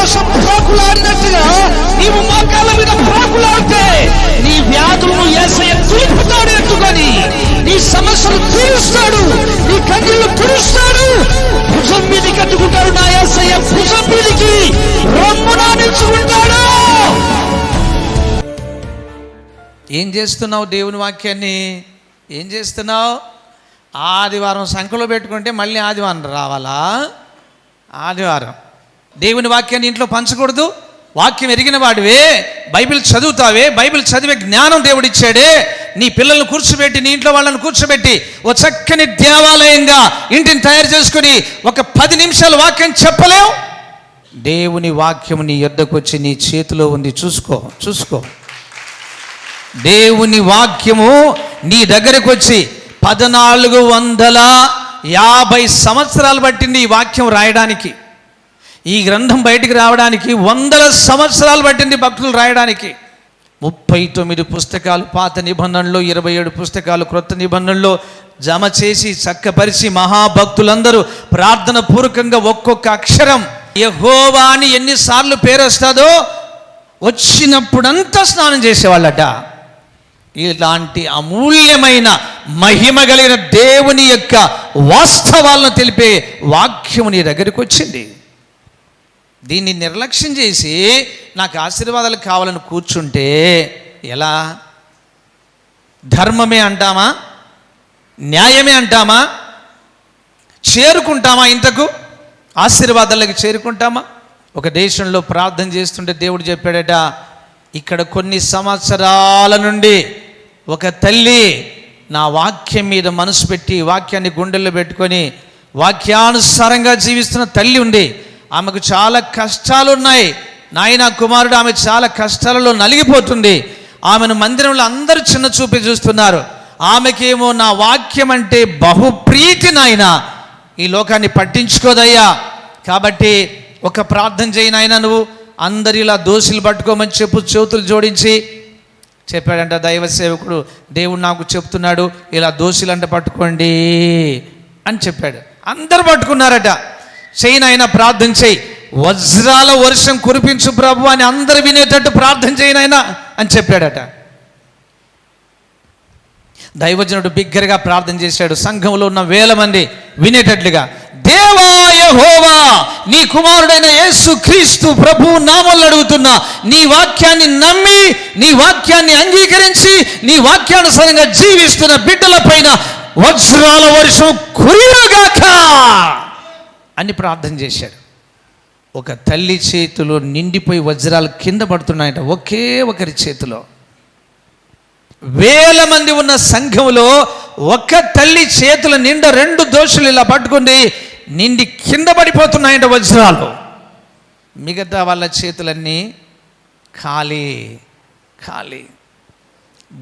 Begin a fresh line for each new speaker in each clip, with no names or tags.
కోసం ప్రాకులాడినట్టుగా నీవు మోకాళ్ళ మీద ప్రాకులాడితే నీ వ్యాధులను యేసయ్య తీర్పుతాడు ఎత్తుకొని, నీ సమస్యలు తీరుస్తాడు, నీ కన్నీళ్లు తుడుస్తాడు. భుజం మీదకి కట్టుకుంటాడు నా యేసయ్య, భుజం మీదకి రొమ్మున నిలుచుకుంటాడు. ఏం చేస్తున్నావు? దేవుని వాక్యాన్ని ఏం చేస్తున్నావు? ఆదివారం సంఖ్యలో పెట్టుకుంటే మళ్ళీ ఆదివారం రావాలా? ఆదివారం దేవుని వాక్యాన్ని ఇంట్లో పంచకూడదు? వాక్యం ఎరిగిన వాడివే, బైబిల్ చదువుతావే, బైబిల్ చదివే జ్ఞానం దేవుడిచ్చాడే. నీ పిల్లలను కూర్చోబెట్టి, నీ ఇంట్లో వాళ్ళని కూర్చోబెట్టి ఓ చక్కని దేవాలయంగా ఇంటిని తయారు చేసుకుని ఒక 10 నిమిషాలు వాక్యం చెప్పలేవు? దేవుని వాక్యం నీ యొద్దకు వచ్చి నీ చేతిలో ఉంది, చూసుకో. దేవుని వాక్యము నీ దగ్గరకు వచ్చి 1450 సంవత్సరాలు పట్టింది ఈ వాక్యం రాయడానికి. ఈ గ్రంథం బయటికి రావడానికి 100 సంవత్సరాలు పట్టింది భక్తులు రాయడానికి. 39 పుస్తకాలు పాత నిబంధనలో, 27 పుస్తకాలు క్రొత్త నిబంధనలో జమ చేసి చక్కపరిచి మహాభక్తులందరూ ప్రార్థన పూర్వకంగా ఒక్కొక్క అక్షరం యెహోవా అని ఎన్నిసార్లు పేరు వస్తుందో వచ్చినప్పుడంతా స్నానం చేసేవాళ్ళట. ఇలాంటి అమూల్యమైన మహిమ కలిగిన దేవుని యొక్క వాస్తవాలను తెలిపే వాక్యము నీ దగ్గరికి వచ్చింది. దీన్ని నిర్లక్ష్యం చేసి నాకు ఆశీర్వాదాలు కావాలని కూర్చుంటే ఎలా? ధర్మమే అంటామా? న్యాయమే అంటామా? చేరుకుంటామా? ఇంతకు ఆశీర్వాదాలకి చేరుకుంటామా? ఒక దేశంలో ప్రార్థన చేస్తుంటే దేవుడు చెప్పాడట, ఇక్కడ కొన్ని సంవత్సరాల నుండి ఒక తల్లి నా వాక్యం మీద మనసు పెట్టి వాక్యాన్ని గుండెల్లో పెట్టుకొని వాక్యానుసారంగా జీవిస్తున్న తల్లి ఉంది. ఆమెకు చాలా కష్టాలు ఉన్నాయి. నాయన కుమారుడు, ఆమె చాలా కష్టాలలో నలిగిపోతుంది. ఆమెను మందిరంలో అందరూ చిన్న చూపి చూస్తున్నారు. ఆమెకేమో నా వాక్యం అంటే బహుప్రీతి. నాయన ఈ లోకాన్ని పట్టించుకోదయ్యా, కాబట్టి ఒక ప్రార్థన చేయి నాయన, నువ్వు అందరు ఇలా దోషులు పట్టుకోమని చేతులు జోడించి చెప్పాడంట దైవ సేవకుడు. దేవుడు నాకు చెప్తున్నాడు, ఇలా దోషులంట పట్టుకోండి అని చెప్పాడు. అందరు పట్టుకున్నారట. చెయ్యి నాయన, ప్రార్థన చేయి, వజ్రాల వర్షం కురిపించు ప్రభు అని అందరు వినేటట్టు ప్రార్థన చేయి నాయన అని చెప్పాడట. దైవజనుడు బిగ్గరగా ప్రార్థన చేశాడు. సంఘంలో ఉన్న 1000 మంది వినేటట్లుగా, దేవా యెహోవా, నీ కుమారుడైన యేసు క్రీస్తు ప్రభు నామములో అడుగుతున్నా, నీ వాక్యాన్ని నమ్మి, నీ వాక్యాన్ని అంగీకరించి, నీ వాక్యానుసారంగా జీవిస్తున్న బిడ్డల పైన వజ్రాల వర్షం కురియుగాక అని ప్రార్థన చేశాడు. ఒక తల్లి చేతిలో నిండిపోయి వజ్రాలు కింద పడుతున్నాయట, ఒకే ఒకరి చేతిలో. 1000 మంది ఉన్న సంఘంలో ఒక తల్లి చేతుల నిండా 2 దోషులు ఇలా పట్టుకుంది, నిండి కింద పడిపోతున్నాయంట వజ్రాలు. మిగతా వాళ్ళ చేతులన్నీ ఖాళీ.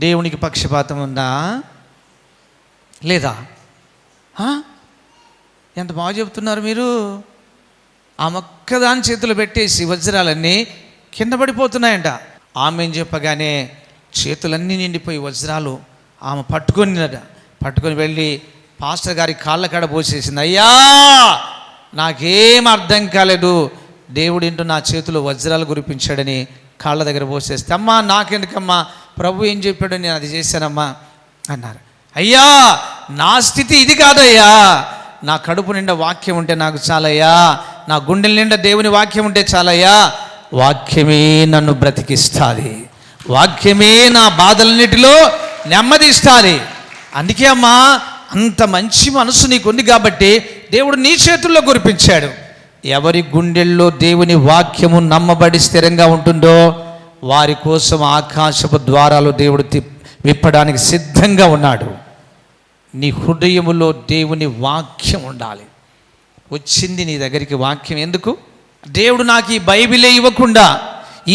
దేవునికి పక్షపాతం ఉందా లేదా? ఎంత బాగా చెప్తున్నారు మీరు. ఆ మొక్కదాని చేతులు పెట్టేసి వజ్రాలన్నీ కింద పడిపోతున్నాయంట. ఆమె చెప్పగానే చేతులన్నీ నిండిపోయి వజ్రాలు ఆమె పట్టుకొని వెళ్ళి పాస్టర్ గారి కాళ్ళ కాడ పోసేసింది. అయ్యా, నాకేం అర్థం కాలేదు, దేవుడింటూ నా చేతిలో వజ్రాలు కురిపించాడని కాళ్ళ దగ్గర పోసేస్తే, అమ్మా నాకెందుకమ్మా, ప్రభు ఏం చెప్పాడో నేను అది చేశానమ్మా అన్నారు. అయ్యా, నా స్థితి ఇది కాదయ్యా, నా కడుపు నిండా వాక్యం ఉంటే నాకు చాలయ్యా, నా గుండెల నిండా దేవుని వాక్యం ఉంటే చాలయ్యా, వాక్యమే నన్ను బ్రతికిస్తుంది, వాక్యమే నా బాధలన్నిటిలో నెమ్మదిస్తుంది. అందుకే అమ్మా, అంత మంచి మనసు నీకుంది కాబట్టి దేవుడు నీ చేతుల్లో కురిపించాడు. ఎవరి గుండెల్లో దేవుని వాక్యము నమ్మబడి స్థిరంగా ఉంటుందో వారి కోసం ఆకాశపు ద్వారాలు దేవుడు విప్పడానికి సిద్ధంగా ఉన్నాడు. నీ హృదయములో దేవుని వాక్యం ఉండాలి. వచ్చింది నీ దగ్గరికి వాక్యం ఎందుకు? దేవుడు నాకు ఈ బైబిలే ఇవ్వకుండా,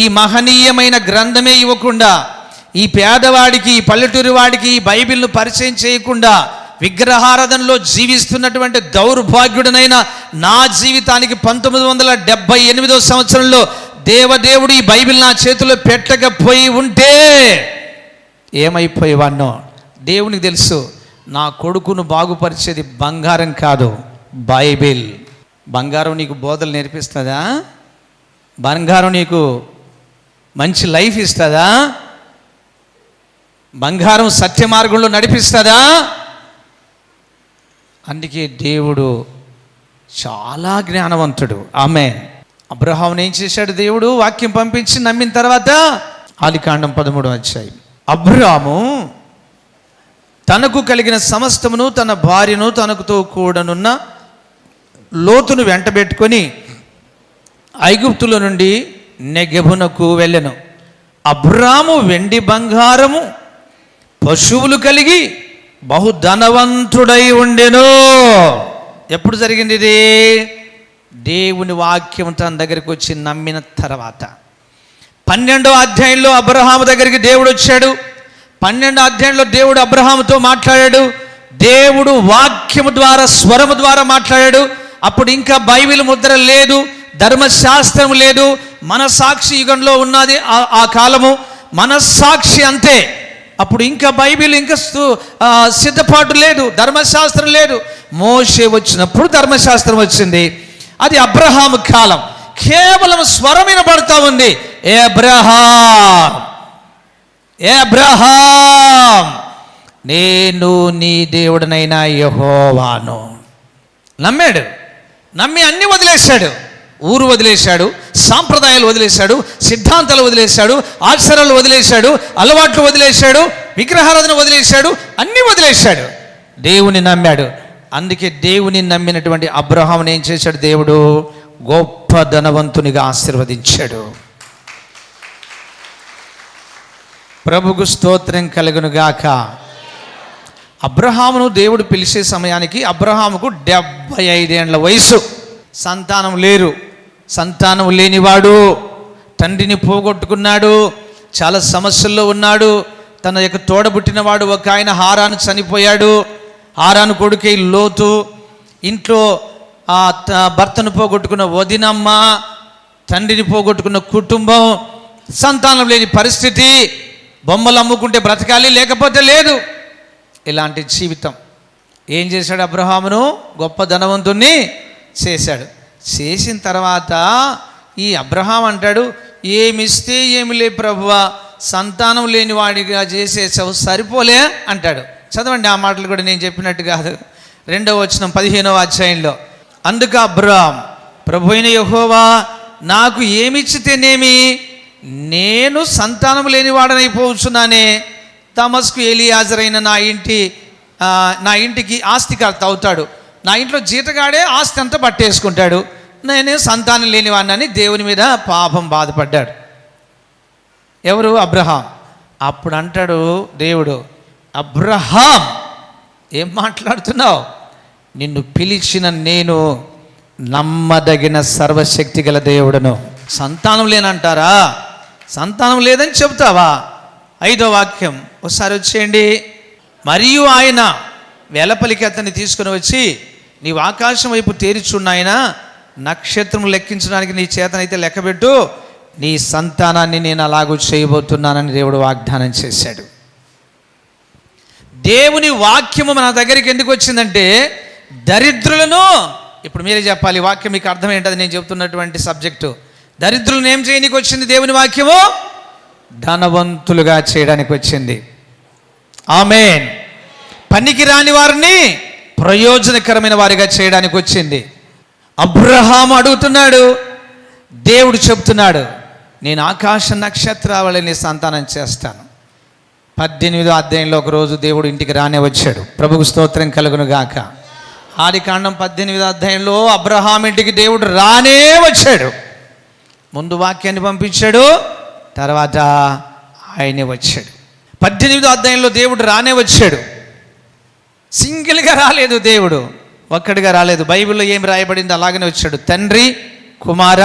ఈ మహనీయమైన గ్రంథమే ఇవ్వకుండా, ఈ పేదవాడికి, ఈ పల్లెటూరి వాడికి ఈ బైబిల్ను పరిచయం చేయకుండా విగ్రహారాధనలో జీవిస్తున్నటువంటి దౌర్భాగ్యుడనైన నా జీవితానికి 1978 సంవత్సరంలో దేవదేవుడు ఈ బైబిల్ నా చేతిలో పెట్టకపోయి ఉంటే ఏమైపోయేవాడినో దేవునికి తెలుసు. నా కొడుకును బాగుపరిచేది బంగారం కాదు, బైబిల్. బంగారం నీకు బోధలు నేర్పిస్తుందా? బంగారం నీకు మంచి లైఫ్ ఇస్తుందా? బంగారం సత్య మార్గంలో నడిపిస్తుందా? అందుకే దేవుడు చాలా జ్ఞానవంతుడు. ఆమేన్. అబ్రహామును ఏం చేశాడు దేవుడు? వాక్యం పంపించి నమ్మిన తర్వాత ఆదికాండం 13వ అధ్యాయం. అబ్రహాము తనకు కలిగిన సమస్తమును, తన భార్యను, తనకుతో కూడనున్న లోతును వెంటబెట్టుకొని ఐగుప్తుల నుండి నెగెబునకు వెళ్ళెను. అబ్రాము వెండి బంగారము పశువులు కలిగి బహుధనవంతుడై ఉండెను. ఎప్పుడు జరిగింది ఇది? దేవుని వాక్యం తన దగ్గరికి వచ్చి నమ్మిన తర్వాత. 12వ అధ్యాయంలో అబ్రహాము దగ్గరికి దేవుడు వచ్చాడు. 12వ అధ్యాయంలో దేవుడు అబ్రహాముతో మాట్లాడాడు. దేవుడు వాక్యము ద్వారా, స్వరము ద్వారా మాట్లాడాడు. అప్పుడు ఇంకా బైబిల్ ముద్ర లేదు, ధర్మశాస్త్రం లేదు. మనసాక్షి యుగంలో ఉన్నది ఆ కాలము. మనస్సాక్షి అంతే. అప్పుడు ఇంకా బైబిల్ ఇంకా సిద్ధపాటు లేదు, ధర్మశాస్త్రం లేదు. మోషే వచ్చినప్పుడు ధర్మశాస్త్రం వచ్చింది. అది అబ్రహాము కాలం. కేవలం స్వరం వినబడతా ఉంది, అబ్రహాం, అబ్రహాం, నేను నీ దేవుడనైనా యెహోవాను. నమ్మాడు. నమ్మి అన్ని వదిలేశాడు. ఊరు వదిలేశాడు, సాంప్రదాయాలు వదిలేశాడు, సిద్ధాంతాలు వదిలేశాడు, ఆచారాలు వదిలేశాడు, అలవాట్లు వదిలేశాడు, విగ్రహారాధన వదిలేశాడు, అన్నీ వదిలేశాడు. దేవుని నమ్మాడు. అందుకే దేవుని నమ్మినటువంటి అబ్రహాముని ఏం చేశాడు? దేవుడు గొప్ప ధనవంతునిగా ఆశీర్వదించాడు. ప్రభుకు స్తోత్రం కలుగును గాక. అబ్రహామును దేవుడు పిలిచే సమయానికి అబ్రహాముకు 75 ఏళ్ల వయసు. సంతానం లేరు. సంతానం లేనివాడు, తండ్రిని పోగొట్టుకున్నాడు, చాలా సమస్యల్లో ఉన్నాడు. తన యొక్క తోడబుట్టినవాడు ఒక ఆయన హారాను చనిపోయాడు. హారాను కొడుకే లోతు. ఇంట్లో భర్తను పోగొట్టుకున్న వదినమ్మ, తండ్రిని పోగొట్టుకున్న కుటుంబం, సంతానం లేని పరిస్థితి. బొమ్మలు అమ్ముకుంటే బ్రతకాలి, లేకపోతే లేదు. ఇలాంటి జీవితం. ఏం చేశాడు? అబ్రహామును గొప్ప ధనవంతుణ్ణి చేశాడు. చేసిన తర్వాత ఈ అబ్రహాం అంటాడు, ఏమిస్తే ఏమి లే ప్రభువా, సంతానం లేని వాడిగా చేసేసావు, సరిపోలే అంటాడు. చదవండి ఆ మాటలు కూడా, నేను చెప్పినట్టు కాదు. 2వ వచనం 15వ అధ్యాయంలో. అందుకు అబ్రహాం, ప్రభు అయిన యెహోవా, నాకు ఏమిచ్చితేనేమి, నేను సంతానం లేని వాడనైపోతున్నానే. తమస్కు ఎలియాజరైన నా ఇంటికి ఆస్తికర్త అవుతాడు. నా ఇంట్లో జీతగాడే ఆస్తి అంతా పట్టేసుకుంటాడు. నేనే సంతానం లేనివాడినని దేవుని మీద పాపం బాధపడ్డాడు. ఎవరు? అబ్రహాం. అప్పుడు అంటాడు దేవుడు, అబ్రహాం, ఏం మాట్లాడుతున్నావు? నిన్ను పిలిచిన నేను నమ్మదగిన సర్వశక్తి గల దేవుడను. సంతానం లేనంటారా? సంతానం లేదని చెబుతావా? 5వ వాక్యం ఒకసారి వచ్చేయండి. మరియు ఆయన వెలపలికి అతన్ని తీసుకుని వచ్చి, నీవు ఆకాశం వైపు తేరిచున్నాయన, నక్షత్రం లెక్కించడానికి నీ చేతనైతే లెక్కబెట్టు, నీ సంతానాన్ని నేను అలాగూ చేయబోతున్నానని దేవుడు వాగ్దానం చేశాడు. దేవుని వాక్యము మన దగ్గరికి ఎందుకు వచ్చిందంటే, దరిద్రులను, ఇప్పుడు మీరే చెప్పాలి వాక్యం మీకు అర్థం ఏంటది నేను చెబుతున్నటువంటి సబ్జెక్టు. దరిద్రులను ఏం చేయడానికి వచ్చింది దేవుని వాక్యము? ధనవంతులుగా చేయడానికి వచ్చింది. ఆమేన్. పనికి రాని వారిని ప్రయోజనకరమైన వారిగా చేయడానికి వచ్చింది. అబ్రహాము అడుగుతున్నాడు, దేవుడు చెప్తున్నాడు, నేను ఆకాశ నక్షత్రావళిని సంతానం చేస్తాను. 18వ అధ్యాయంలో ఒకరోజు దేవుడు ఇంటికి రానే వచ్చాడు. ప్రభుకు స్తోత్రం కలుగును గాక. ఆదికాండం 18వ అధ్యాయంలో అబ్రహాం ఇంటికి దేవుడు రానే వచ్చాడు. ముందు వాక్యాన్ని పంపించాడు, తర్వాత ఆయనే వచ్చాడు. 18వ అధ్యాయంలో దేవుడు రానే వచ్చాడు. సింగిల్గా రాలేదు, దేవుడు ఒక్కడిగా రాలేదు. బైబిల్లో ఏం రాయబడింది అలాగనే వచ్చాడు. తండ్రి, కుమార,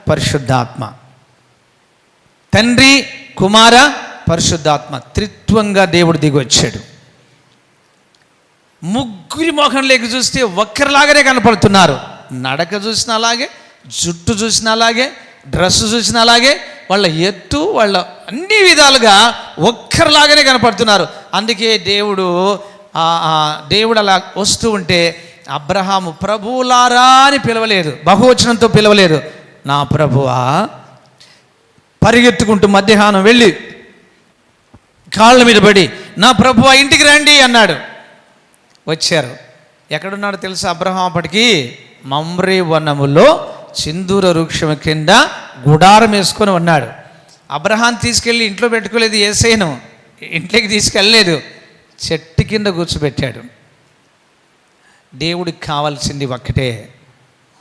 పరిశుద్ధాత్మ. తండ్రి, కుమార, పరిశుద్ధాత్మ త్రిత్వంగా దేవుడు దిగి వచ్చాడు. ముగ్గురి మొహంలోకి చూస్తే ఒక్కరిలాగానే కనపడుతున్నారు. నడక చూసినా అలాగే, జుట్టు చూసినా అలాగే, డ్రెస్సు చూసినా అలాగే, వాళ్ళ ఎత్తు, వాళ్ళ అన్ని విధాలుగా ఒక్కరిలాగానే కనపడుతున్నారు. అందుకే దేవుడు అలా వస్తూ ఉంటే అబ్రహాము ప్రభువులారా అని పిలవలేదు, బహువచనంతో పిలవలేదు. నా ప్రభువా, పరిగెత్తుకుంటూ మధ్యాహ్నం వెళ్ళి కాళ్ళ మీద పడి, నా ప్రభువా ఇంటికి రండి అన్నాడు. వచ్చారు. ఎక్కడున్నాడు తెలుసా అబ్రహాం? అప్పటికి మమ్రే వనములో సింధూర వృక్షం కింద గుడారం వేసుకొని ఉన్నాడు. అబ్రహాం తీసుకెళ్ళి ఇంట్లో పెట్టుకోలేదు, యేసయ్యను ఇంట్లోకి తీసుకెళ్ళలేదు, చెట్టు కింద కూర్చోబెట్టాడు. దేవుడికి కావాల్సింది ఒక్కటే,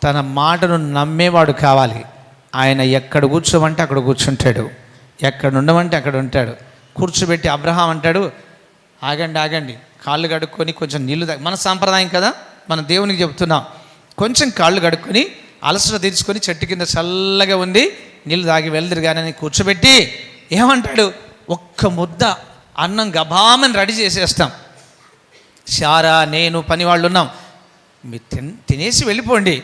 తన మాటను నమ్మేవాడు కావాలి. ఆయన ఎక్కడ కూర్చోమంటే అక్కడ కూర్చుంటాడు, ఎక్కడ ఉండమంటే అక్కడ ఉంటాడు. కూర్చోబెట్టి అబ్రహాం అంటాడు, ఆగండి ఆగండి, కాళ్ళు కడుక్కొని కొంచెం నీళ్లు తాగి, మన సాంప్రదాయం కదా, మన దేవునికి చెప్తున్నాం, కొంచెం కాళ్ళు కడుక్కొని అలసట తీర్చుకొని చెట్టు కింద చల్లగా ఉంది, నీళ్ళు తాగి వెళ్దురు కానీ కూర్చోబెట్టి ఏమంటాడు, ఒక్క ముద్ద అన్నం గబామని రెడీ చేసేస్తాం, శారా నేను పని వాళ్ళు ఉన్నాం, మీరు తినేసి వెళ్ళిపోండి.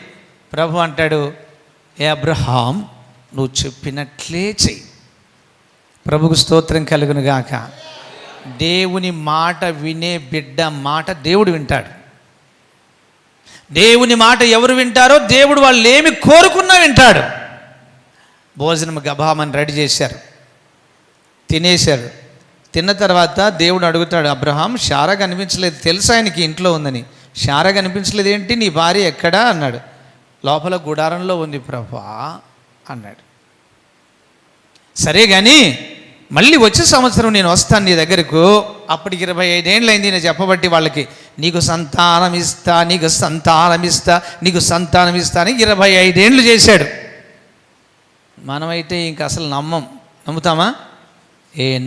ప్రభు అంటాడు, ఏ అబ్రహాం, నువ్వు చెప్పినట్లే చెయ్యి. ప్రభుకు స్తోత్రం కలుగును గాక. దేవుని మాట వినే బిడ్డ మాట దేవుడు వింటాడు. దేవుని మాట ఎవరు వింటారో దేవుడు వాళ్ళు ఏమి కోరుకున్నా వింటాడు. భోజనం గబామని రెడీ చేశారు, తినేశారు. తిన్న తర్వాత దేవుడు అడుగుతాడు, అబ్రహాం శారా కనిపించలేదు, తెలుసు ఆయనకి ఇంట్లో ఉందని. శారా కనిపించలేదు ఏంటి, నీ భార్య ఎక్కడా అన్నాడు. లోపల గుడారంలో ఉంది ప్రభువా అన్నాడు. సరే కానీ మళ్ళీ వచ్చే సంవత్సరం నేను వస్తాను నీ దగ్గరకు, అప్పటికి 25 ఏళ్ళు అయింది నేను చెప్పబట్టి వాళ్ళకి, నీకు సంతానం ఇస్తా, నీకు సంతానం ఇస్తా, నీకు సంతానం ఇస్తా అని 25 ఏళ్ళు చేశాడు. మనమైతే ఇంక అసలు నమ్ముతామా?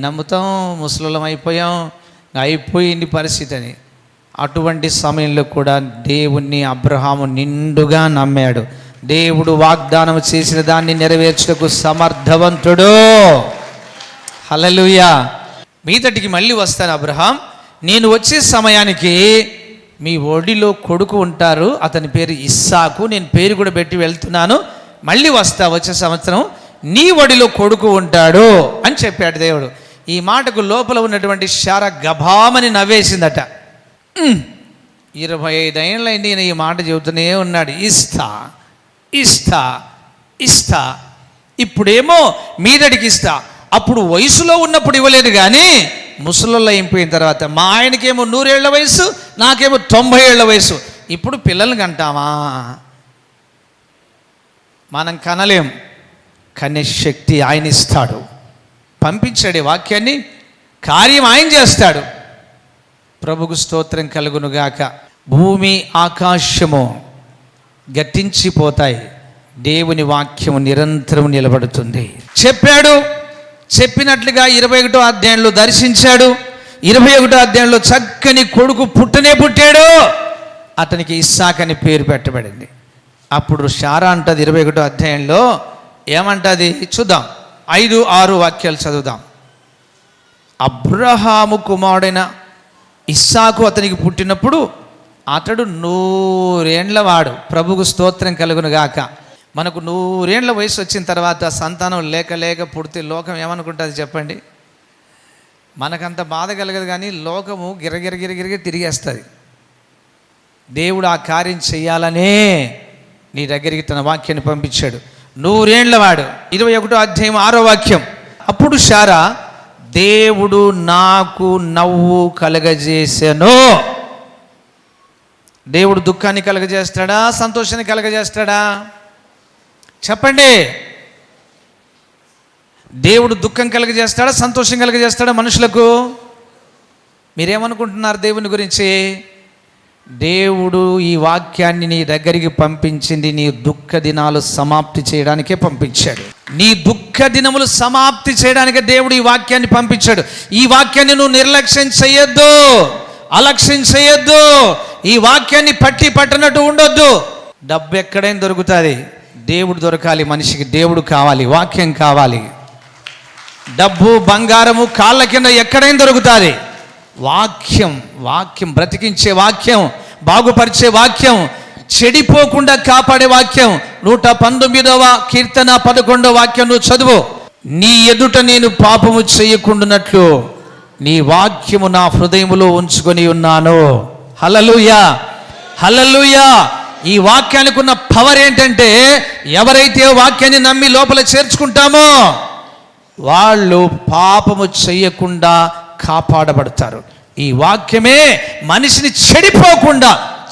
నమ్ముతాం, ముసలిలం అయిపోయాం, అయిపోయింది పరిస్థితి అని. అటువంటి సమయంలో కూడా దేవుణ్ణి అబ్రహాము నిండుగా నమ్మాడు. దేవుడు వాగ్దానం చేసిన దాన్ని నెరవేర్చుటకు సమర్థవంతుడు. హల్లెలూయా. మీదటికి మళ్ళీ వస్తాను అబ్రహాం, నేను వచ్చే సమయానికి మీ ఒడిలో కొడుకు ఉంటారు, అతని పేరు ఇస్సాకు, నేను పేరు కూడా పెట్టి వెళ్తున్నాను, మళ్ళీ వస్తా వచ్చే సంవత్సరం, నీ ఒడిలో కొడుకు ఉంటాడు అని చెప్పాడు దేవుడు. ఈ మాటకు లోపల ఉన్నటువంటి శారా గభామని నవ్వేసిందట. 25 ఏళ్ళైంది ఈయన ఈ మాట చెబుతూనే ఉన్నాడు, ఇస్తా ఇస్తా ఇస్తా, ఇప్పుడేమో మీదడికి ఇస్తా. అప్పుడు వయసులో ఉన్నప్పుడు ఇవ్వలేదు కానీ ముసలిలో అయిపోయిన తర్వాత, మా ఆయనకేమో 100 ఏళ్ల వయసు, నాకేమో 90 ఏళ్ల వయసు, ఇప్పుడు పిల్లల్ని కంటామా? మనం కనలేం, కనే శక్తి ఆయన ఇస్తాడు. పంపించాడు వాక్యాన్ని, కార్యం ఆయన చేస్తాడు. ప్రభుకు స్తోత్రం కలుగునుగాక. భూమి ఆకాశము గతించిపోతాయి, దేవుని వాక్యము నిరంతరం నిలబడుతుంది. చెప్పాడు, చెప్పినట్లుగా 21వ అధ్యాయంలో దర్శించాడు. 21వ అధ్యాయంలో చక్కని కొడుకు పుట్టాడు, అతనికి ఇస్సాక్ అని పేరు పెట్టబడింది. అప్పుడు శారా అంటది 21వ అధ్యాయంలో ఏమంటది చూద్దాం, 5-6 వాక్యాలు చదువుదాం. అబ్రహాము కుమారుడైన ఇస్సాకు అతనికి పుట్టినప్పుడు అతడు 100 ఏండ్ల వాడు. ప్రభుకు స్తోత్రం కలుగును గాక. మనకు 100 ఏండ్ల వయసు వచ్చిన తర్వాత సంతానం లేక పుడితే లోకం ఏమనుకుంటుంది చెప్పండి? మనకంత బాధ కలగదు కానీ లోకము గిరగిర తిరిగేస్తుంది. దేవుడు ఆ కార్యం చెయ్యాలనే నీ దగ్గరికి తన వాక్యాన్ని పంపించాడు. 100 ఏండ్ల వాడు. 21వ అధ్యాయం 6వ వాక్యం. అప్పుడు శారా, దేవుడు నాకు నవ్వు కలగజేసెను. దేవుడు దుఃఖాన్ని కలగజేస్తాడా, సంతోషాన్ని కలగజేస్తాడా? చెప్పండి. దేవుడు దుఃఖం కలగజేస్తాడా, సంతోషం కలగజేస్తాడా మనుషులకు? మీరేమనుకుంటున్నారు దేవుని గురించి? దేవుడు ఈ వాక్యాన్ని నీ దగ్గరికి పంపించింది నీ దుఃఖ దినాలు సమాప్తి చేయడానికే పంపించాడు. నీ దుఃఖ దినములు సమాప్తి చేయడానికే దేవుడు ఈ వాక్యాన్ని పంపించాడు. ఈ వాక్యాన్ని నువ్వు నిర్లక్ష్యం చేయొద్దు, అలక్ష్యం చేయొద్దు. ఈ వాక్యాన్ని పట్టనట్టు ఉండొద్దు. డబ్బు ఎక్కడైనా దొరుకుతుంది, దేవుడు దొరకాలి. మనిషికి దేవుడు కావాలి, వాక్యం కావాలి. డబ్బు బంగారము కాళ్ళ కింద ఎక్కడైనా దొరుకుతుంది. వాక్యం బ్రతికించే వాక్యం, బాగుపరిచే వాక్యం, చెడిపోకుండా కాపాడే వాక్యం. 119వ కీర్తన 11వ వాక్యం నువ్వు చదువు. నీ ఎదుట నేను పాపము చేయకుండానట్లు నీ వాక్యము నా హృదయములో ఉంచుకొని ఉన్నాను. హల్లెలూయా, హల్లెలూయా. ఈ వాక్యానికి ఉన్న పవర్ ఏంటంటే, ఎవరైతే వాక్యాన్ని నమ్మి లోపల చేర్చుకుంటామో వాళ్ళు పాపము చెయ్యకుండా కాపాడబడతారు. ఈ వాక్యమే మనిషిని చెడిపోకుండా,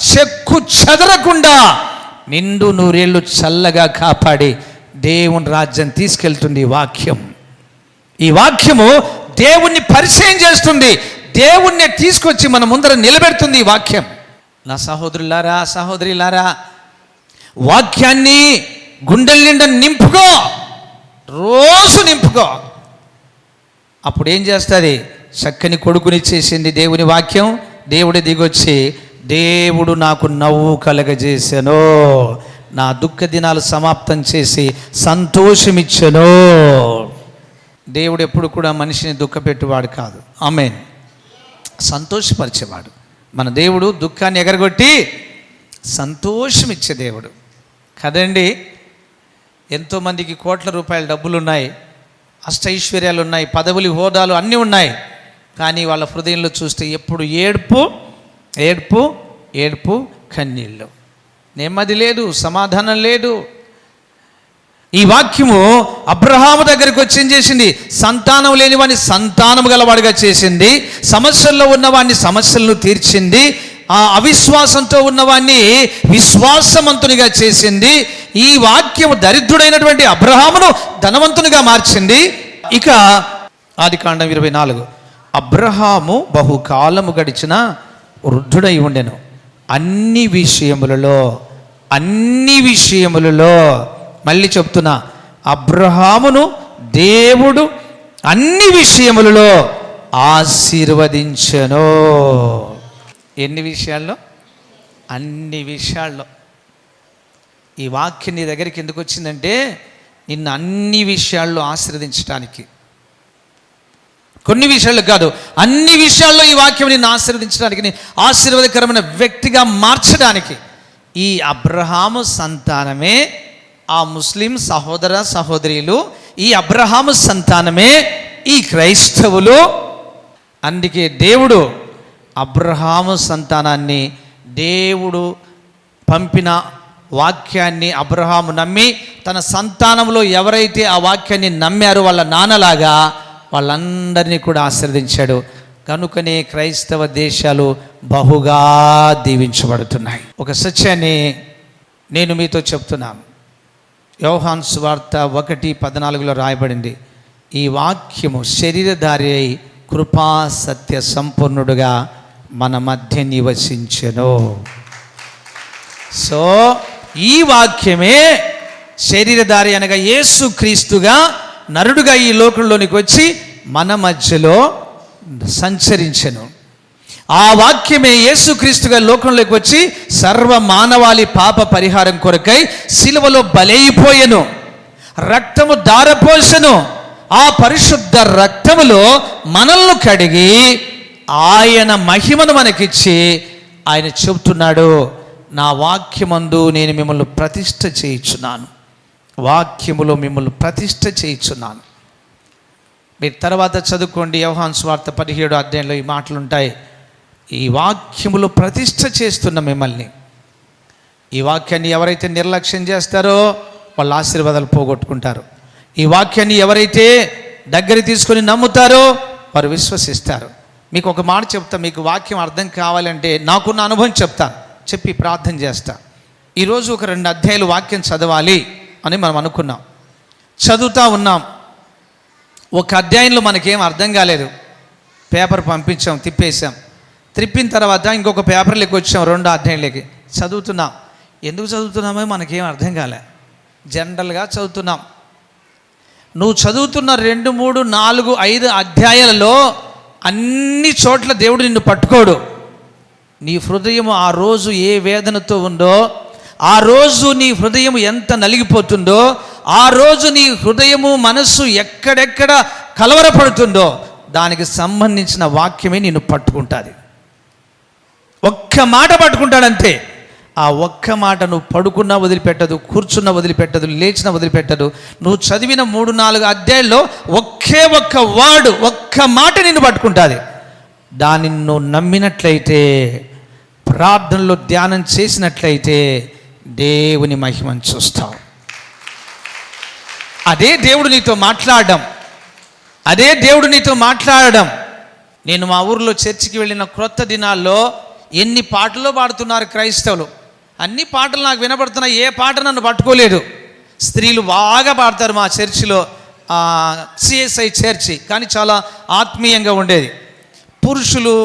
చెక్కు చెదరకుండా నిండు నూరేళ్ళు చల్లగా కాపాడి దేవుని రాజ్యం తీసుకెళ్తుంది ఈ వాక్యం. ఈ వాక్యము దేవుణ్ణి పరిచయం చేస్తుంది, దేవుణ్ణి తీసుకొచ్చి మన ముందర నిలబెడుతుంది ఈ వాక్యం. నా సహోదరులారా, సహోదరులారా, వాక్యాన్ని గుండెల నిండా నింపుకో, రోజు నింపుకో. అప్పుడు ఏం చేస్తుంది? చక్కని కొడుకునిచ్చేసింది దేవుని వాక్యం. దేవుడి దిగొచ్చి, దేవుడు నాకు నవ్వు కలగజేసెను, నా దుఃఖ దినాలు సమాప్తం చేసి సంతోషమిచ్చెను. దేవుడు ఎప్పుడు కూడా మనిషిని దుఃఖపెట్టువాడు కాదు. ఆమేన్. సంతోషపరిచేవాడు. మన దేవుడు దుఃఖాన్ని ఎగరగొట్టి సంతోషం ఇచ్చే దేవుడు కదండి. ఎంతోమందికి కోట్ల రూపాయల డబ్బులు ఉన్నాయి, అష్టైశ్వర్యాలు ఉన్నాయి, పదవులు, హోదాలు అన్నీ ఉన్నాయి. కానీ వాళ్ళ హృదయంలో చూస్తే ఎప్పుడు ఏడుపు ఏడుపు ఏడుపు, కన్నీళ్ళు, నెమ్మది లేదు, సమాధానం లేదు. ఈ వాక్యము అబ్రహాము దగ్గరికి వచ్చి ఏం చేసింది? సంతానం లేని వాడిని సంతానం గలవాడిగా చేసింది, సమస్యల్లో ఉన్నవాడిని సమస్యలను తీర్చింది, ఆ అవిశ్వాసంతో ఉన్నవాడిని విశ్వాసవంతునిగా చేసింది. ఈ వాక్యము దరిద్రుడైనటువంటి అబ్రహామును ధనవంతునిగా మార్చింది. ఇక ఆదికాండం 24, అబ్రహాము బహుకాలము గడిచిన వృద్ధుడై ఉండెను, అన్ని విషయములలో మళ్ళీ చెప్తున్నా, అబ్రహామును దేవుడు అన్ని విషయములలో ఆశీర్వదించెను. ఎన్ని విషయాల్లో? అన్ని విషయాల్లో. ఈ వాక్యం నీ దగ్గరికి ఎందుకు వచ్చిందంటే, నిన్ను అన్ని విషయాల్లో ఆశీర్వదించడానికి. కొన్ని విషయాలు కాదు, అన్ని విషయాల్లో ఈ వాక్యం నిన్ను ఆశీర్వదించడానికి, ఆశీర్వాదకరమైన వ్యక్తిగా మార్చడానికి. ఈ అబ్రహాము సంతానమే ఆ ముస్లిం సహోదర సహోదరీలు, ఈ అబ్రహాము సంతానమే ఈ క్రైస్తవులు. అందుకే దేవుడు అబ్రహాము సంతానాన్ని, దేవుడు పంపిన వాక్యాన్ని అబ్రహాము నమ్మి తన సంతానంలో ఎవరైతే ఆ వాక్యాన్ని నమ్మారో వాళ్ళ నాన్నలాగా వాళ్ళందరినీ కూడా ఆశీర్వదించాడు. కనుకనే క్రైస్తవ దేశాలు బహుగా దీవించబడుతున్నాయి. ఒక సత్యాన్ని నేను మీతో చెప్తున్నాను. యోహాను సువార్త 1:14 రాయబడింది, ఈ వాక్యము శరీరధారి అయి కృపా సత్య సంపూర్ణుడుగా మన మధ్య నివసించెను. సో ఈ వాక్యమే శరీరధారి అనగా యేసు క్రీస్తుగా నరుడుగా ఈ లోకంలోనికి వచ్చి మన మధ్యలో సంచరించెను. ఆ వాక్యమే యేసుక్రీస్తుగా లోకంలోకి వచ్చి సర్వ మానవాళి పాప పరిహారం కొరకై సిలువలో బలైపోయెను, రక్తము దారపోసెను. ఆ పరిశుద్ధ రక్తములో మనల్ని కడిగి ఆయన మహిమను మనకిచ్చి ఆయన చెబుతున్నాడు, నా వాక్యమందు నేను మిమ్మల్ని ప్రతిష్ఠ చేయించున్నాను, వాక్యములో మిమ్మల్ని ప్రతిష్ఠ చేయించున్నాను. మీరు తర్వాత చదువుకోండి, యోహాను సువార్త 17వ అధ్యాయంలో ఈ మాటలు ఉంటాయి. ఈ వాక్యములో ప్రతిష్ఠ చేస్తున్న మిమ్మల్ని, ఈ వాక్యాన్ని ఎవరైతే నిర్లక్ష్యం చేస్తారో వాళ్ళ ఆశీర్వాదాలు పోగొట్టుకుంటారు. ఈ వాక్యాన్ని ఎవరైతే దగ్గర తీసుకొని నమ్ముతారో వారు విశ్వసిస్తారు. మీకు ఒక మాట చెప్తా, మీకు వాక్యం అర్థం కావాలంటే నాకున్న అనుభవం చెప్తాను, చెప్పి ప్రార్థన చేస్తా. ఈరోజు ఒక 2 అధ్యాయాలు వాక్యం చదవాలి అని మనం అనుకున్నాం, చదువుతూ ఉన్నాం. ఒక అధ్యాయంలో మనకేం అర్థం కాలేదు, పేపర్ పంపించాం, తిప్పిన తర్వాత ఇంకొక పేపర్లోకి వచ్చాం, 2వ అధ్యాయంలోకి చదువుతున్నాం. ఎందుకు చదువుతున్నామో మనకేం అర్థం కాలే, జనరల్గా చదువుతున్నాం. నువ్వు చదువుతున్న 2, 3, 4, 5 అధ్యాయాలలో అన్ని చోట్ల దేవుడు నిన్ను పట్టుకోడు. నీ హృదయం ఆ రోజు ఏ వేదనతో ఉందో, ఆ రోజు నీ హృదయం ఎంత నలిగిపోతుందో, ఆ రోజు నీ హృదయము మనస్సు ఎక్కడెక్కడ కలవరపడుతుందో దానికి సంబంధించిన వాక్యమే నిన్ను పట్టుకుంటుంది. ఒక్క మాట పట్టుకుంటాడంతే. ఆ ఒక్క మాట నువ్వు పడుకున్నా వదిలిపెట్టదు, కూర్చున్నా వదిలిపెట్టదు, లేచినా వదిలిపెట్టదు. నువ్వు చదివిన 3, 4 అధ్యాయాల్లో ఒకే ఒక్క వర్డ్, ఒక్క మాట నిన్ను పట్టుకుంటుంది. దానిని నువ్వు నమ్మినట్లయితే, ప్రార్థనలో ధ్యానం చేసినట్లయితే దేవుని మహిమను చూస్తావు. అదే దేవుడు నీతో మాట్లాడడం, అదే దేవుడు నీతో మాట్లాడడం. నేను మా ఊర్లో చర్చికి వెళ్ళిన క్రొత్త దినాల్లో ఎన్ని పాటలు పాడుతున్నారు క్రైస్తవులు. అన్ని పాటలు నాకు వినపడుతున్నాయి, ఏ పాట నన్ను పట్టుకోలేదు. స్త్రీలు బాగా పాడతారు మా చర్చిలో, సిఎస్ఐ చర్చి, కానీ చాలా ఆత్మీయంగా ఉండేది. పురుషులు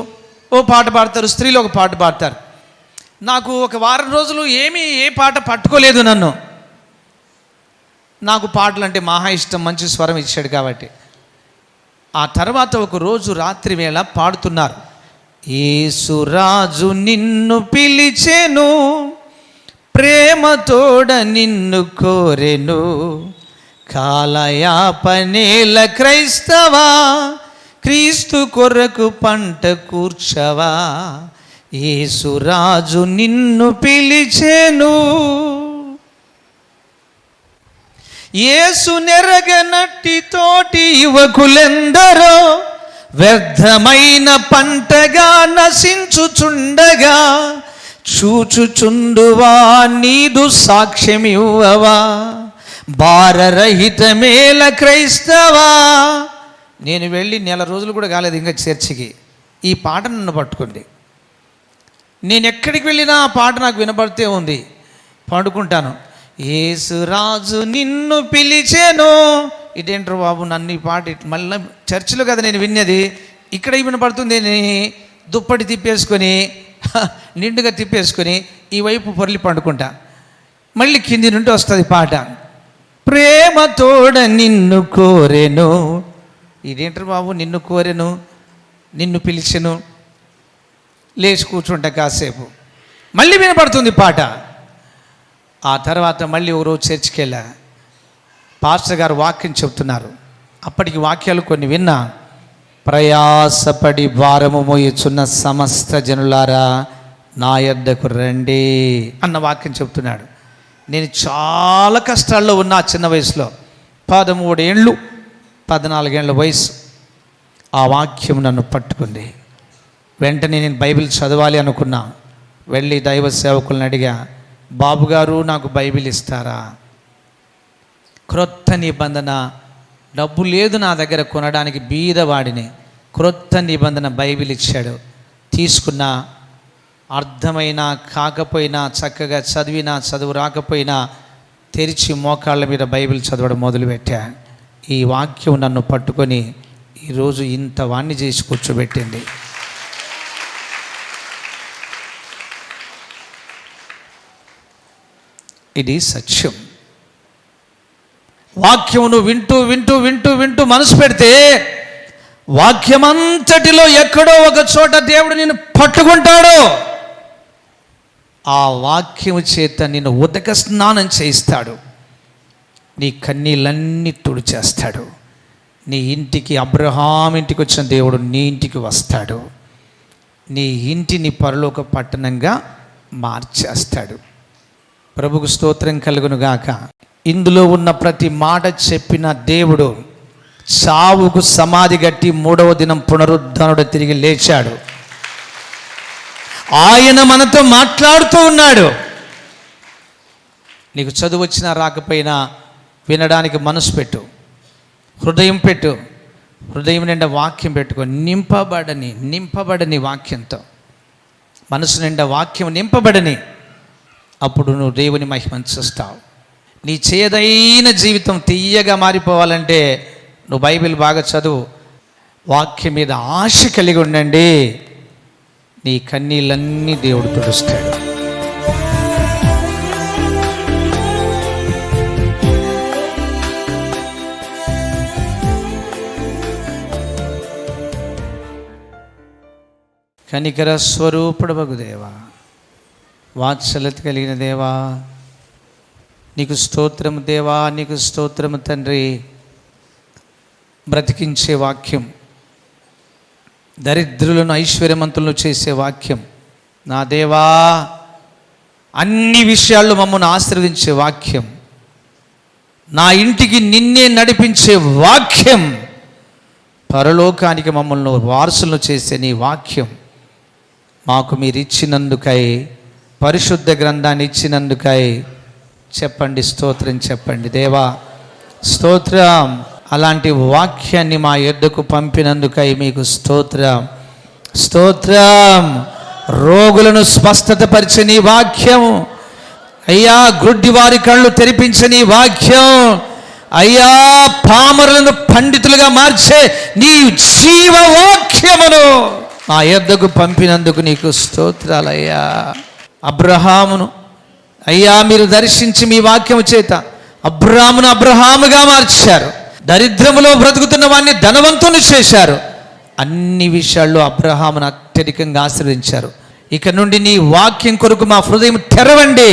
ఓ పాట పాడతారు, స్త్రీలు ఒక పాట పాడతారు. నాకు ఒక వారం రోజులు ఏ పాట పట్టుకోలేదు నన్ను. నాకు పాటలు అంటే మహా ఇష్టం, మంచి స్వరం ఇచ్చాడు కాబట్టి. ఆ తర్వాత ఒక రోజు రాత్రి వేళ పాడుతున్నారు, యేసురాజు నిన్ను పిలిచెను, ప్రేమతోడ నిన్ను కోరెను, కాలయాపనేల క్రైస్తవా, క్రీస్తు కొరకు పంట కూర్చవా, యేసురాజు నిన్ను పిలిచెను. యేసు నెరగనట్టి తోటి యువకులెందరో వ్యర్థమైన పంటగా నశించుచుండగా, చూచుచుండువా నీదు సాక్ష్యమివ్వవా, భారరహితమేల క్రైస్తవా. నేను వెళ్ళి 1 రోజులు కూడా కాలేదు ఇంకా చర్చికి. ఈ పాట నన్ను పట్టుకుంది. నేను ఎక్కడికి వెళ్ళినా ఆ పాట నాకు వినపడితే ఉంది, పాడుకుంటాను. యేసురాజు నిన్ను పిలిచెను. ఇదేంటారు బాబు నన్ను ఈ పాట మళ్ళీ చర్చిలో కదా నేను విన్నది, ఇక్కడ వినపడుతుంది. దుప్పటి తిప్పేసుకొని నిండుగా తిప్పేసుకొని ఈ వైపు పొరలి పండుకుంటా. మళ్ళీ కింది నుండి వస్తుంది పాట, ప్రేమతోడ నిన్ను కోరెను. ఇదేంటారు బాబు నిన్ను కోరెను, నిన్ను పిలిచెను. లేచి కూర్చుంటా కాసేపు, మళ్ళీ వినపడుతుంది పాట. ఆ తర్వాత మళ్ళీ ఒక రోజు చర్చికి వెళ్ళా. పాస్టర్ గారు వాక్యం చెప్తున్నారు. అప్పటికి వాక్యాలు కొన్ని విన్నా. ప్రయాసపడి భారము మోయుచున్న సమస్త జనులారా నా యొద్దకు రండి అన్న వాక్యం చెప్తున్నాడు. నేను చాలా కష్టాల్లో ఉన్నా చిన్న వయసులో, 13 ఏళ్ళు 14 ఏళ్ళ వయసు. ఆ వాక్యం నన్ను పట్టుకుంది. వెంటనే నేను బైబిల్ చదవాలి అనుకున్నా. వెళ్ళి దైవ సేవకులను అడిగా, బాబుగారు నాకు బైబిల్ ఇస్తారా? క్రొత్త నిబంధన, డబ్బు లేదు నా దగ్గర కొనడానికి, బీదవాడిని. క్రొత్త నిబంధన బైబిల్ ఇచ్చాడు. తీసుకున్నా. అర్థమైనా కాకపోయినా, చక్కగా చదివినా చదువు రాకపోయినా తెరిచి మోకాళ్ళ మీద బైబిల్ చదవడం మొదలుపెట్టా. ఈ వాక్యం నన్ను పట్టుకొని ఈరోజు ఇంత వాణ్ణి చేసి కూర్చోబెట్టింది. ఇది సత్యం. వాక్యమును వింటూ వింటూ వింటూ వింటూ మనసు పెడితే వాక్యమంతటిలో ఎక్కడో ఒక చోట దేవుడు నిన్ను పట్టుకుంటాడు. ఆ వాక్యము చేత నిన్ను ఉదక స్నానం చేయిస్తాడు. నీ కన్నీళ్ళన్నీ తుడిచేస్తాడు. నీ ఇంటికి, అబ్రహాం ఇంటికి వచ్చిన దేవుడు నీ ఇంటికి వస్తాడు. నీ ఇంటిని పరలోక పట్టణంగా మార్చేస్తాడు. ప్రభుకు స్తోత్రం కలుగును గాక. ఇందులో ఉన్న ప్రతి మాట చెప్పిన దేవుడు చావుకు సమాధి గట్టి 3వ దినం పునరుద్ధరణుడు తిరిగి లేచాడు. ఆయన మనతో మాట్లాడుతూ ఉన్నాడు. నీకు చదువు వచ్చినా రాకపోయినా వినడానికి మనసు పెట్టు, హృదయం పెట్టు. హృదయం నిండా వాక్యం పెట్టుకో. నింపబడని వాక్యంతో మనసు నిండా వాక్యం నింపబడని. అప్పుడు నువ్వు దేవుని మహిమను చూస్తావు. నీ చేదైన జీవితం తీయగా మారిపోవాలంటే నువ్వు బైబిల్ బాగా చదువు, వాక్యం మీద ఆశ కలిగి ఉండండి. నీ కన్నీళ్ళన్నీ దేవుడు తుడుస్తాడు. కనికర స్వరూపుడవగు దేవా, వాత్సల్యత కలిగిన దేవా, నీకు స్తోత్రము దేవా, నీకు స్తోత్రము తండ్రి. బ్రతికించే వాక్యం, దరిద్రులను ఐశ్వర్యవంతులను చేసే వాక్యం. నా దేవా, అన్ని విషయాల్లో మమ్మల్ని ఆశీర్వదించే వాక్యం, నా ఇంటికి నిన్నే నడిపించే వాక్యం, పరలోకానికి మమ్మల్ని వారసులను చేసే నీ వాక్యం మాకు మీరు ఇచ్చినందుకై పరిశుద్ధ గ్రంథాన్ని ఇచ్చినందుకై చెప్పండి స్తోత్రం. చెప్పండి దేవా స్తోత్రం. అలాంటి వాక్యాన్ని మా యొద్దకు పంపినందుకై మీకు స్తోత్రం. స్తోత్రం. రోగులను స్వస్థత పరిచే వాక్యం అయ్యా, గుడ్డి వారి కళ్ళు తెరిపించని వాక్యం అయ్యా, పామరులను పండితులుగా మార్చే నీ జీవ వాక్యమును మా యొద్దకు పంపినందుకు నీకు స్తోత్రాలయ్యా. అబ్రహామును అయ్యా మీరు దర్శించి మీ వాక్యము చేత అబ్రహామును అబ్రహాముగా మార్చారు. దరిద్రములో బ్రతుకుతున్న వాడిని ధనవంతుని చేశారు. అన్ని విషయాల్లో అబ్రహామును అత్యధికంగా ఆశీర్వదించారు. ఇక నుండి నీ వాక్యం కొరకు మా హృదయం తెరవండి.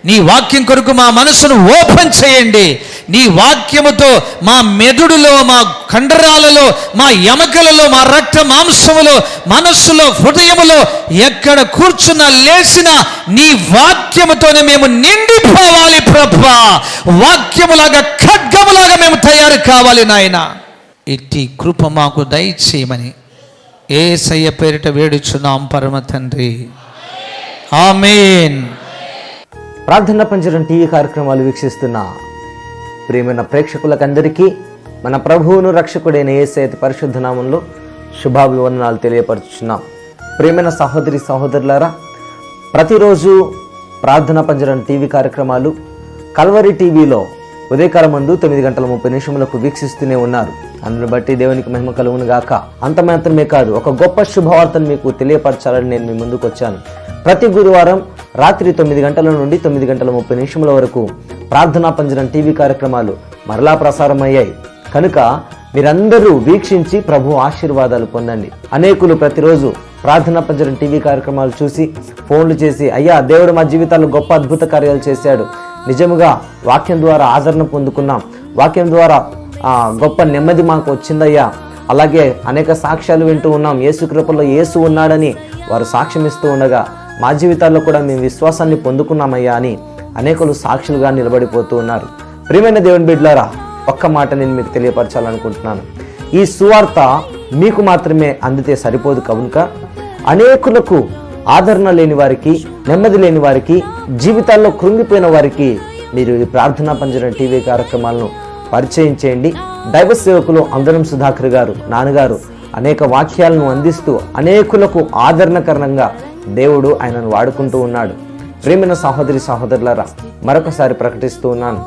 నీ వాక్యం కొరకు మా మనసును ఓపెన్ చేయండి. నీ వాక్యముతో మా మెదుడులో, మా కండరాలలో, మా ఎముకలలో, మా రక్త మాంసములో, మనస్సులో, హృదయములో ఎక్కడ కూర్చున్నా లేచినా నీ వాక్యముతోనే మేము నిండిపోవాలి ప్రభువా. వాక్యములాగా ఖడ్గములాగా మేము తయారు కావాలి నాయన. ఇట్టి కృప మాకు దయచేయమని యేసయ్య పేరిట వేడుచున్నాం పరమ తండ్రి, ఆమేన్.
ప్రార్థన పంజరం టీవీ కార్యక్రమాలు వీక్షిస్తున్న ప్రియమైన ప్రేక్షకులకందరికీ మన ప్రభువును రక్షకుడైన యేసయ్య పరిశుద్ధ నామంలో శుభాభివందనాలు తెలియపరుచున్నాం. ప్రియమైన సహోదరి సహోదరులారా, ప్రతిరోజు ప్రార్థన పంజరం టీవీ కార్యక్రమాలు కల్వరి టీవీలో ఉదయకాలమందు 9:30 వీక్షిస్తూనే ఉన్నారు. అందును బట్టి దేవునికి మహిమ కలుగును గాక. అంత మాత్రమే కాదు, ఒక గొప్ప శుభవార్తను మీకు తెలియపరచాలని నేను మీ ముందుకు వచ్చాను. ప్రతి గురువారం రాత్రి 9 గంటల నుండి 9:30 వరకు ప్రార్థనా పంజరం టీవీ కార్యక్రమాలు మరలా ప్రసారం అయ్యాయి. కనుక మీరందరూ వీక్షించి ప్రభు ఆశీర్వాదాలు పొందండి. అనేకులు ప్రతిరోజు ప్రార్థనా పంజరం టీవీ కార్యక్రమాలు చూసి ఫోన్లు చేసి, అయ్యా దేవుడు మా జీవితాల్లో గొప్ప అద్భుత కార్యాలు చేశాడు, నిజముగా వాక్యం ద్వారా ఆదరణ పొందుకున్నాం, వాక్యం ద్వారా గొప్ప నెమ్మది మాకు వచ్చిందయ్యా, అలాగే అనేక సాక్ష్యాలు వింటూ ఉన్నాం, యేసు కృపలో యేసు ఉన్నాడని వారు సాక్ష్యం ఇస్తూ ఉండగా మా జీవితాల్లో కూడా మేము విశ్వాసాన్ని పొందుకున్నామయ్యా అని అనేకులు సాక్షులుగా నిలబడిపోతూ ఉన్నారు. ప్రియమైన దేవుని బిడ్డలారా, ఒక్క మాట నేను మీకు తెలియపరచాలనుకుంటున్నాను. ఈ సువార్త మీకు మాత్రమే అందితే సరిపోదు. కనుక అనేకులకు ఆదరణ లేని వారికి, నెమ్మది లేని వారికి, జీవితాల్లో కృంగిపోయిన వారికి మీరు ఈ ప్రార్థనా పంజరం టీవీ కార్యక్రమాలను పరిచయం చేయండి. దైవ సేవకులు అందరం సుధాకర్ గారు, నాన్నగారు అనేక వాక్యాలను అందిస్తూ అనేకులకు ఆదరణకరంగా దేవుడు ఆయనను వాడుకుంటూ ఉన్నాడు. ప్రేమైన సహోదరి సహోదరులారా, మరొకసారి ప్రకటిస్తూ ఉన్నాను.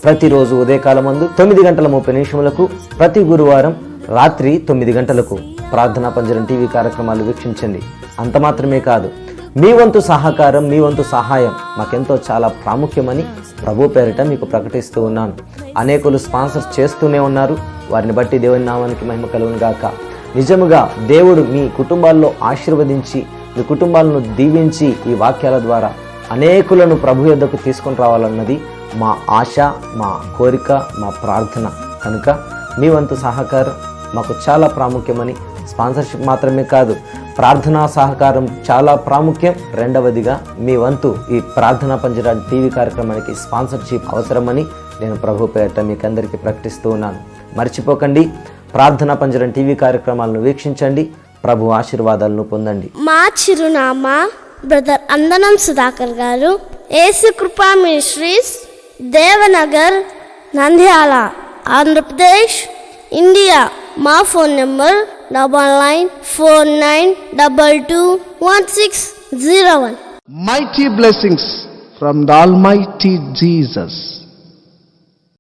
ప్రతిరోజు ఉదయకాలమందు 9:30 ప్రతి గురువారం రాత్రి 9 గంటలకు ప్రార్థనా పంజరం టీవీ కార్యక్రమాలు వీక్షించండి. అంత మాత్రమే కాదు, మీ వంతు సహకారం, మీ వంతు సహాయం మాకెంతో చాలా ప్రాముఖ్యమని ప్రభు పేరిట మీకు ప్రకటిస్తూ ఉన్నాను. అనేకులు స్పాన్సర్ చేస్తూనే ఉన్నారు. వారిని బట్టి దేవుని నామానికి మహిమ కలుగును గాక. నిజముగా దేవుడు మీ కుటుంబాల్లో ఆశీర్వదించి, మీ కుటుంబాలను దీవించి ఈ వాక్యాల ద్వారా అనేకులను ప్రభు యొద్దకు తీసుకొని రావాలన్నది మా ఆశ, మా కోరిక, మా ప్రార్థన. కనుక మీ వంతు సహకారం మాకు చాలా ప్రాముఖ్యమని, స్పాన్సర్షిప్ మాత్రమే కాదు, ప్రార్థనా సహకారం చాలా ప్రాముఖ్యం. రెండవదిగా మీ వంతు ఈ ప్రార్థనా పంజరం టీవీ కార్యక్రమానికి స్పాన్సర్షిప్ అవసరమని నేను ప్రభు పేరిట మీకు అందరికీ ప్రకటిస్తూ ఉన్నాను. మర్చిపోకండి, ప్రార్థనా పంజరం టీవీ కార్యక్రమాలను వీక్షించండి, ప్రభు ఆశీర్వాదాలను పొందండి.
మా చిరునామా బ్రదర్ అందనం సుధాకర్ గారు, యేసు కృపా మినిస్ట్రీస్, దేవనగర్, నంద్యాల, ఆంధ్రప్రదేశ్, ఇండియా. మా phone number 9949221601.
Mighty blessings from the Almighty Jesus.